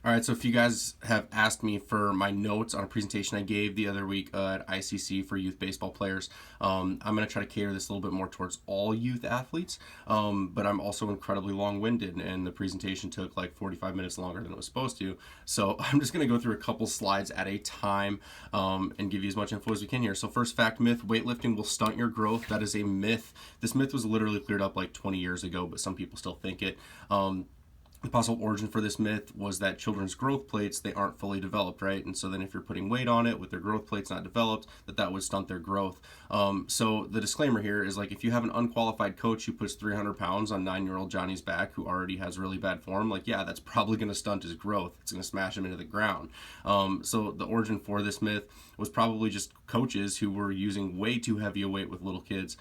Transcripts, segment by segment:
All right, so if you guys have asked me for my notes on a presentation I gave the other week at ICC for youth baseball players, I'm going to try to cater this a little bit more towards all youth athletes, but I'm also incredibly long-winded, and the presentation took like 45 minutes longer than it was supposed to. So I'm just going to go through a couple slides at a time and give you as much info as we can here. So first fact, myth, weightlifting will stunt your growth. That is a myth. This myth was literally cleared up like 20 years ago, but some people still think it. The possible origin for this myth was that children's growth plates, they aren't fully developed, right? And so then if you're putting weight on it with their growth plates not developed, that would stunt their growth. So the disclaimer here is like, if you have an unqualified coach who puts 300 pounds on 9-year-old Johnny's back who already has really bad form, like, yeah, that's probably going to stunt his growth. It's going to smash him into the ground. So the origin for this myth was probably just coaches who were using way too heavy a weight with little kids,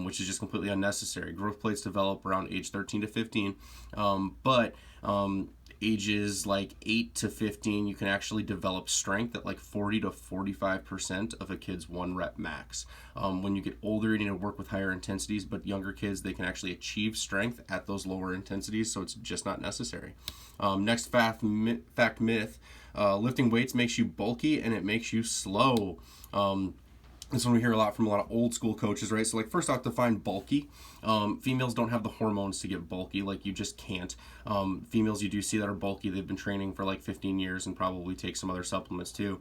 which is just completely unnecessary. Growth plates develop around age 13 to 15, but ages like 8 to 15, you can actually develop strength at like 40 to 45% of a kid's 1 rep max. When you get older, you need to work with higher intensities, but younger kids, they can actually achieve strength at those lower intensities, so it's just not necessary. Next fact, myth, lifting weights makes you bulky and it makes you slow. This one we hear a lot from a lot of old school coaches, right? So like, first off, define bulky. Females don't have the hormones to get bulky, like you just can't. Females you do see that are bulky, they've been training for like 15 years and probably take some other supplements too.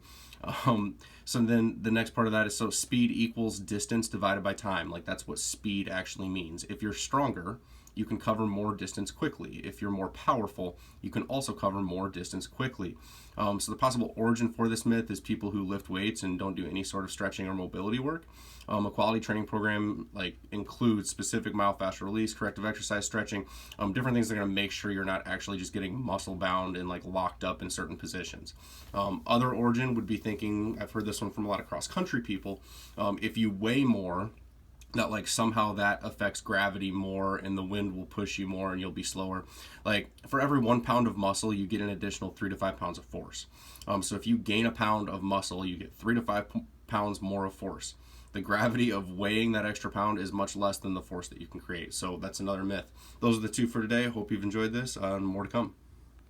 So then the next part of that is, so speed equals distance divided by time. Like, that's what speed actually means. If you're stronger, you can cover more distance quickly. If you're more powerful, you can also cover more distance quickly. So the possible origin for this myth is people who lift weights and don't do any sort of stretching or mobility work. A quality training program like includes specific myofascial release, corrective exercise, stretching, different things that are going to make sure you're not actually just getting muscle bound and like locked up in certain positions. Other origin would be thinking, I've heard this one from a lot of cross country people, if you weigh more, that like somehow that affects gravity more and the wind will push you more and you'll be slower. Like, for every 1 pound of muscle, you get an additional 3 to 5 pounds of force. So if you gain a pound of muscle, you get 3 to 5 pounds more of force. The gravity of weighing that extra pound is much less than the force that you can create. So that's another myth. Those are the two for today. Hope you've enjoyed this, and more to come.